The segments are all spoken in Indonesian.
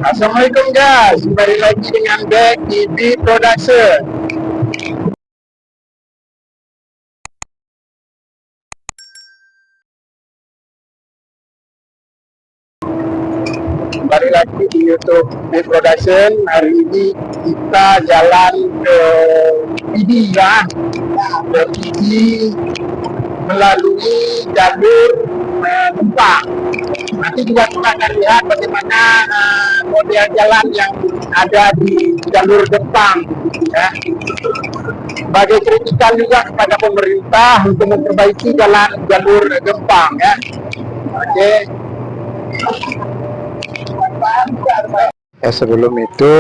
Assalamualaikum guys, kembali lagi dengan Back TV Production. Kembali lagi di YouTube Back Production. Hari ini kita jalan ke PD ya, ke PD melalui jalur Gempang. Nanti juga kita akan lihat bagaimana model jalan yang ada di jalur Gempang ya. Sebagai kritikan juga kepada pemerintah untuk memperbaiki jalur Gempang ya. Oke. Sebelum itu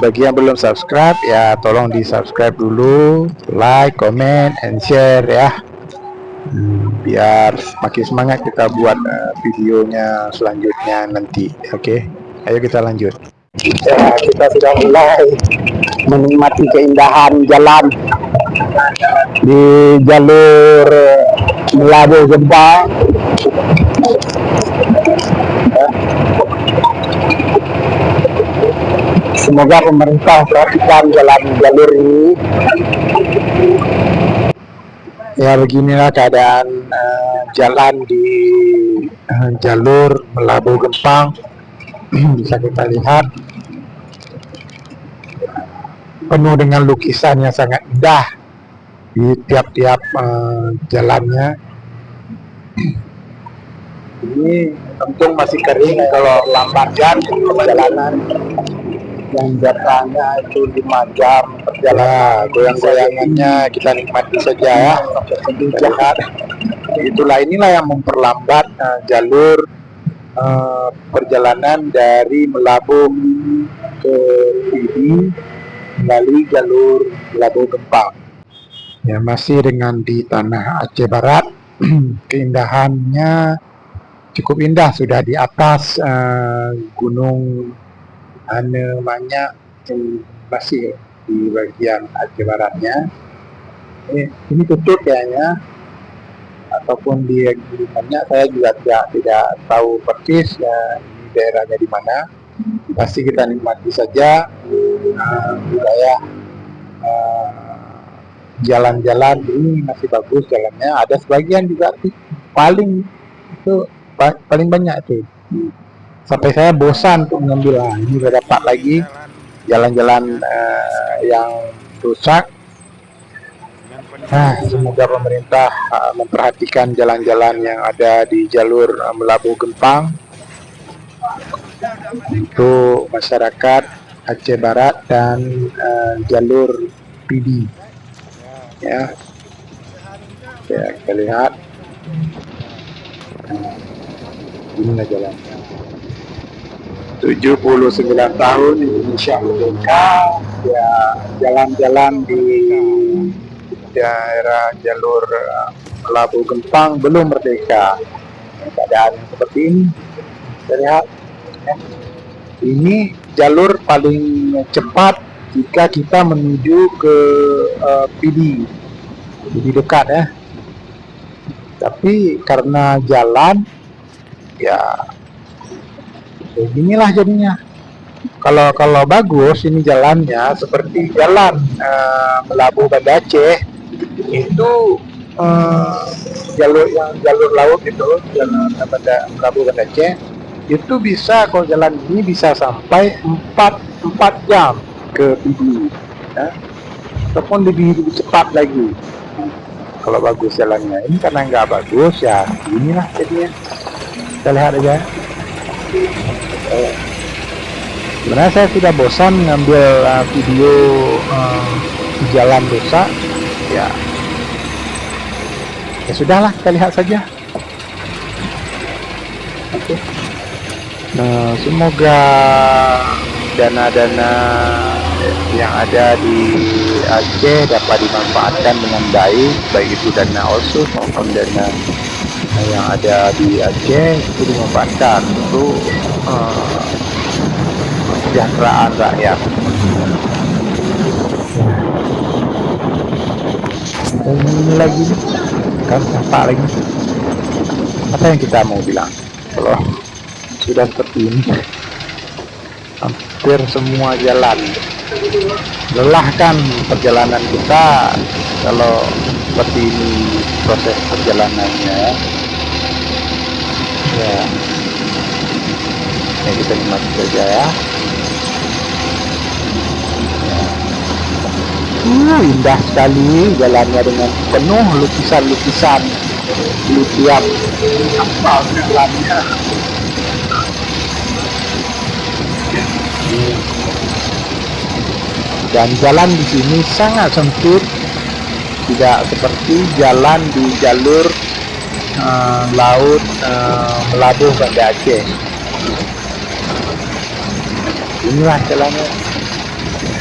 bagi yang belum subscribe ya tolong di subscribe dulu, like, comment, and share ya. Biar makin semangat kita buat videonya selanjutnya nanti. Oke, ayo kita lanjut. Ya, kita sudah mulai menikmati keindahan jalan di jalur Melabu Gempang. Semoga pemerintah perhatikan jalur ini. Ya, beginilah keadaan jalan di jalur Melabu Gempang. Bisa kita lihat penuh dengan lukisan yang sangat indah di tiap-tiap jalannya. Ini untung masih kering, kalau lambatkan perjalanan yang jatahnya itu 5 jam perjalanan. Goyang-goyangannya kita nikmati saja ya. Inilah yang memperlambat jalur perjalanan dari Melabu ke PD melalui jalur Melabu Gempang. Ya, masih dengan di tanah Aceh Barat. Keindahannya cukup indah, sudah di atas Gunung Anemanya, masih di bagian Aceh Baratnya. Ini tutup kayaknya, ataupun di mana saya juga tidak tahu persis ya, di daerahnya di mana. Pasti kita nikmati saja wilayah jalan-jalan ini masih bagus jalannya. Ada sebagian juga paling banyak itu. Sampai saya bosan untuk mengambil. Ini sudah dapat lagi jalan-jalan yang rusak. Semoga pemerintah memperhatikan jalan-jalan yang ada di jalur Melabu Gempang untuk masyarakat Aceh Barat dan jalur PD ya. Kita lihat inilah jalannya. 79 tahun Indonesia merdeka ya. Jalan-jalan di daerah jalur Melabu Gempang belum merdeka. Keadaan seperti ini kita lihat ya. Ini jalur paling cepat jika kita menuju ke PD, lebih dekat ya. Tapi karena jalan ya beginilah jadinya. Kalau bagus ini jalannya seperti jalan Melabu Banda Aceh itu, jalur laut itu, jalan Melabu Banda Aceh itu bisa, kalau jalan ini bisa sampai 4 jam ke PD ya. Ataupun lebih cepat lagi kalau bagus jalannya. Ini karena nggak bagus ya, inilah jadinya. Kita lihat aja. Sebenarnya saya sudah bosan ngambil video jalan rusak ya. Ya sudahlah, kita lihat saja. Oke. Semoga dana-dana yang ada di Aceh dapat dimanfaatkan dengan baik itu dana OSUS maupun dana yang ada di Aceh itu dimanfaatkan untuk kesejahteraan rakyat. Ini lagi kan apa lagi? Apa yang kita mau bilang kalau sudah seperti ini? hampir semua jalan. Lelah kan perjalanan kita kalau seperti ini proses perjalanannya. Ya, ini kita nikmati saja ya. Indah sekali jalannya dengan penuh lukisan-lukisan tiap apa jalannya. Dan jalan di sini sangat sempit, tidak seperti jalan di jalur laut Melabuh Banda Aceh. Inilah jalannya.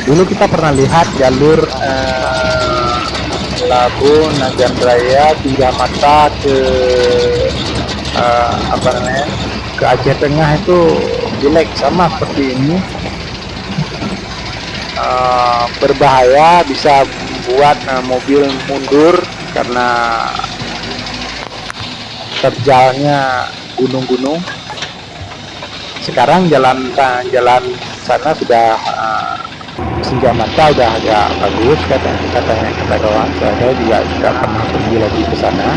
Dulu kita pernah lihat jalur Melabuh Nagan Raya Tiga Mata ke ke Aceh Tengah itu jelek, sama seperti ini. Berbahaya, bisa buat mobil mundur karena terjalnya gunung-gunung. Sekarang jalan sana sudah Tiga Mata udah agak bagus kata kawan saya juga tidak pernah pergi lagi ke sana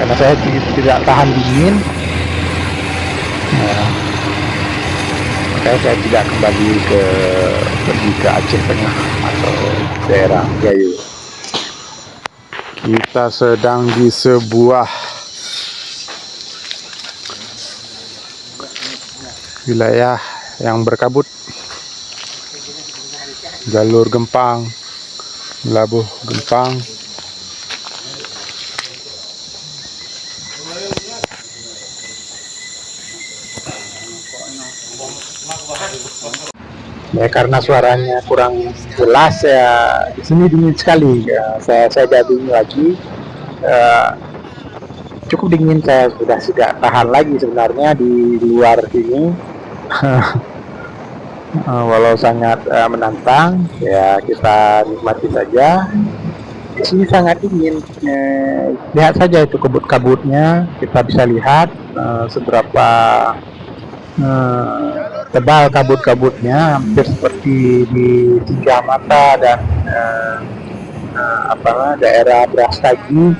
karena saya tidak tahan dingin. Makanya saya tidak kembali pergi ke Aceh Tengah atau daerah Gayo. Kita sedang di sebuah wilayah yang berkabut, jalur Gempang, Melabuh Gempang. Ya, karena suaranya kurang jelas ya, di sini dingin sekali ya. Saya dingin lagi, cukup dingin, saya sudah tidak tahan lagi sebenarnya di luar sini. Walau sangat menantang ya, kita nikmati saja. Di sini sangat dingin, lihat saja itu kabut-kabutnya, kita bisa lihat seberapa tebal kabut-kabutnya, hampir seperti di Tiga Mata dan daerah Brastagi,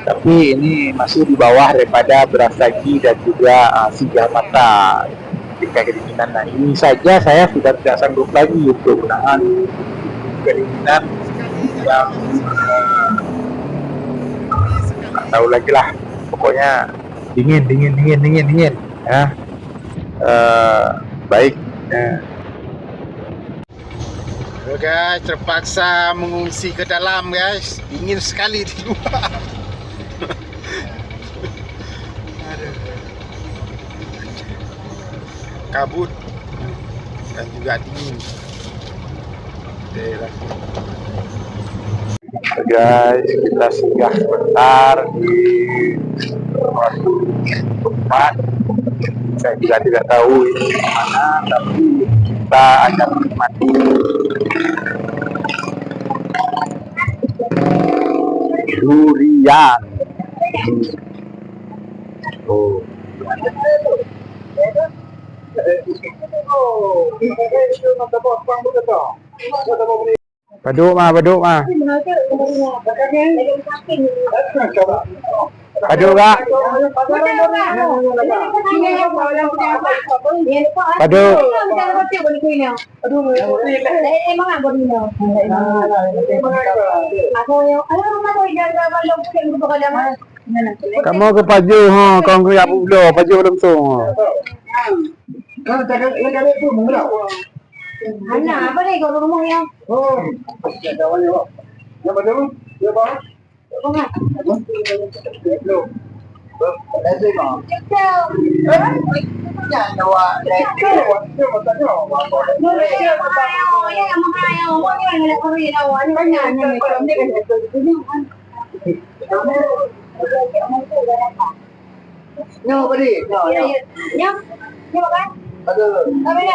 tapi ini masih di bawah daripada Brastagi dan juga Tiga Mata. Ketika kedinginan, nah ini saja saya sudah tidak sanggup lagi untuk menahan kedinginan yang nggak tahu lagi lah, pokoknya dingin ya. Baik. Guys, terpaksa mengungsi ke dalam guys, dingin sekali di luar. Kabut dan juga dingin. Guys, kita singgah sebentar di suatu tempat. Saya juga tidak tahu ini mana, tapi kita akan menikmati durian. Oh. Baduk mah. Baduk kak. Baduk. Kamu ke Paju, kau ke Abu Blo, Paju belum tu. Ana, apa ni kau rumah yang? Oh, ada awak ni. Ya betul. Ya bang. Bang. Belum. Ada bang. Ya, awak. Dia matanya. Ya, mahal. Kau ni nak kuri awak ni banyak ni. Kau ni kan no, beri. No. Ya. Ya, makan. Ada. Apa ni?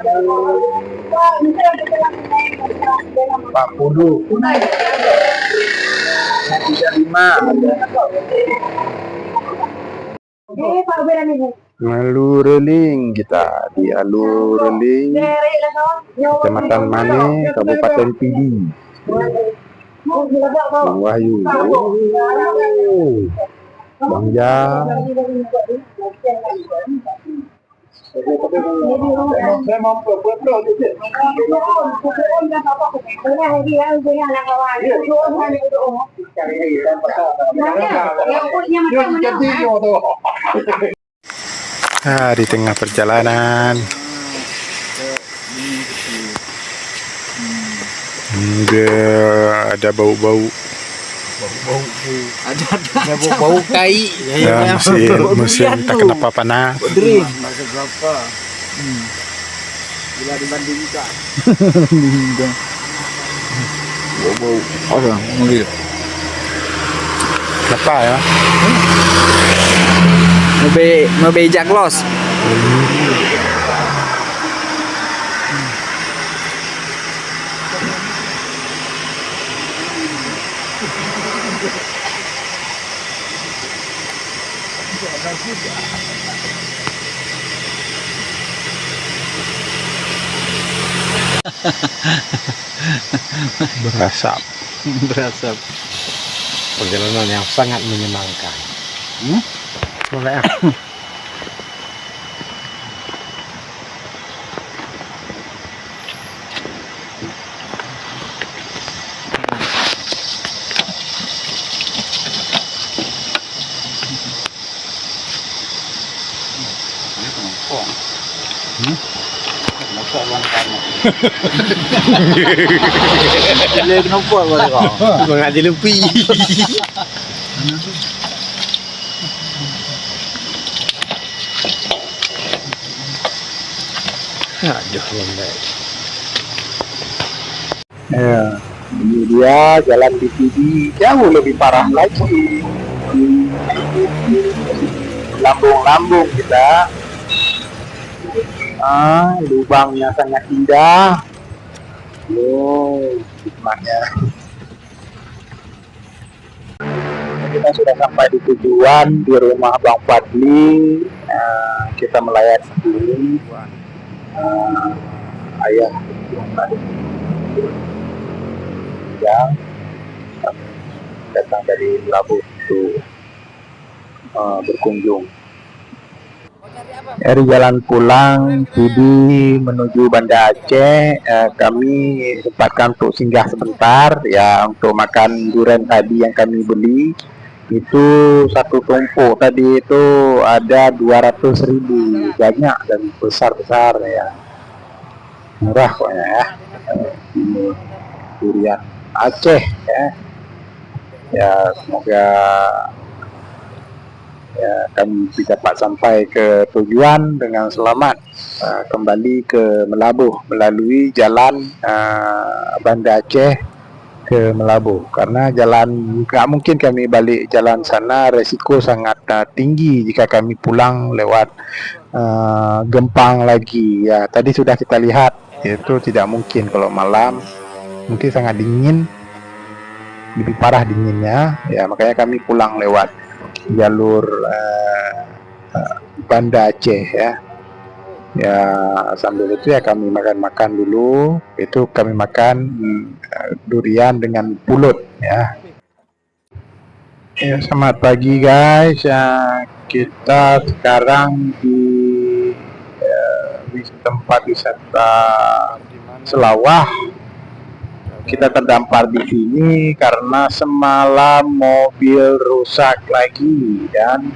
40, 35. Alur Reling, kita di Alur Reling, Kecamatan Mane, Kabupaten Pidi. Bang Wahyu, Bang Ja. Di tengah perjalanan ada bau-bau, ada bau tai ya, mesin tak kenapa panas. Bila dibandingkan Bau-bau orang mobil kenapa ya? mobil jak los. Berasap. Berasap. Perjalanan yang sangat menyenangkan. Boleh. Dia kenapa boleh kau? Mengaji lebih. Aduh, lambat. Ya, ini dia jalan di sini jauh lebih parah lagi. Lambung-lambung kita. Lubangnya sangat indah. Hikmahnya. Kita sudah sampai di tujuan, di rumah Bang Fadli. Kita melayat sendiri. Ayah yang datang dari Labuh itu berkunjung. Dari jalan pulang Pidi menuju Banda Aceh, kami sempatkan untuk singgah sebentar ya untuk makan durian tadi yang kami beli. Itu satu tumpuk tadi itu ada 200.000, banyak dan besar-besar ya, murah pokoknya ya. Durian Aceh ya, semoga ya kami dapat sampai ke tujuan dengan selamat, kembali ke Melabuh melalui jalan Banda Aceh ke Melabuh, karena jalan nggak mungkin kami balik jalan sana, resiko sangat tinggi jika kami pulang lewat Gempang lagi ya. Tadi sudah kita lihat itu tidak mungkin kalau malam, mungkin sangat dingin, lebih parah dinginnya ya, makanya kami pulang lewat jalur Banda Aceh ya. Ya sambil itu ya kami makan dulu. Itu kami makan durian dengan pulut ya. Ya, selamat pagi guys ya, kita sekarang di tempat wisata Selawah. Kita terdampar di sini karena semalam mobil rusak lagi dan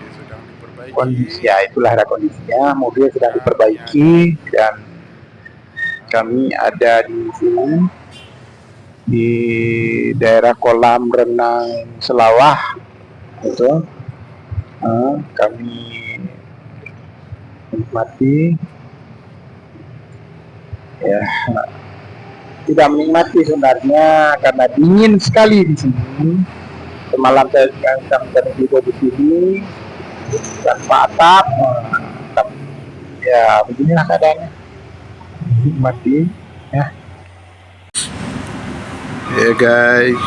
kondisi ya itulah ada kondisinya, mobil sedang diperbaiki dan kami ada di sini di daerah kolam renang Selawah itu. Kami menikmati ya, tidak menikmati sebenarnya karena dingin sekali di sini. Semalam saya tidur di sini tanpa atap, ya beginilah keadaannya. nikmati ya. Ya guys,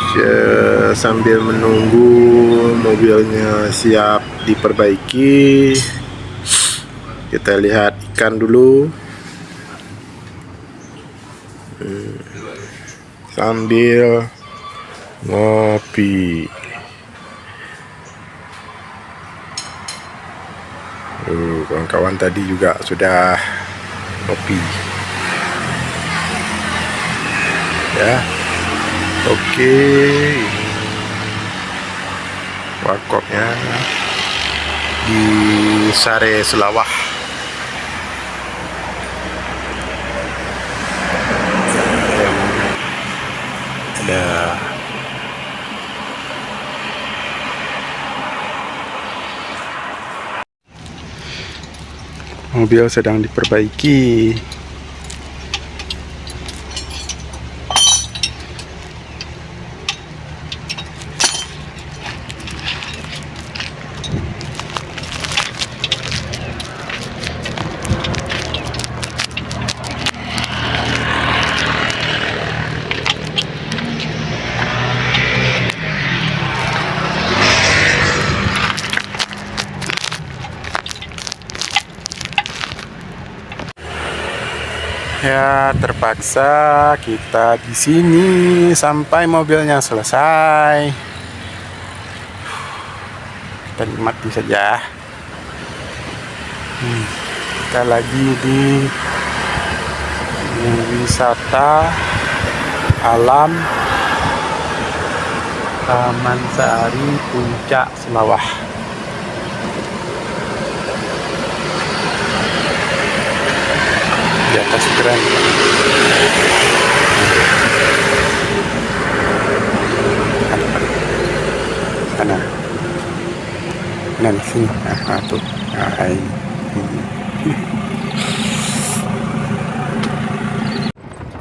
sambil menunggu mobilnya siap diperbaiki, kita lihat ikan dulu. Sambil ngopi. Kawan-kawan tadi juga sudah ngopi. Ya. Oke. Warkopnya di Sare Selawah. Ada mobil sedang diperbaiki. Ya, terpaksa kita di sini sampai mobilnya selesai. Kita nikmati saja. Kita lagi di wisata alam Taman Sari Puncak Selawah. Di atas keren. Sana. Nah, di sini. Nah, tuh. Nah, ini.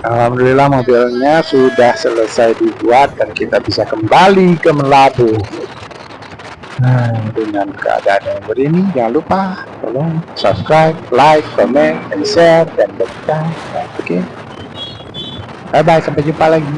Alhamdulillah mobilnya sudah selesai dibuat dan kita bisa kembali ke Melabu. Nah, dengan keadaan yang begini, jangan lupa tolong subscribe, like, comment, and share, dan bagikan. Oke. Bye bye, sampai jumpa lagi.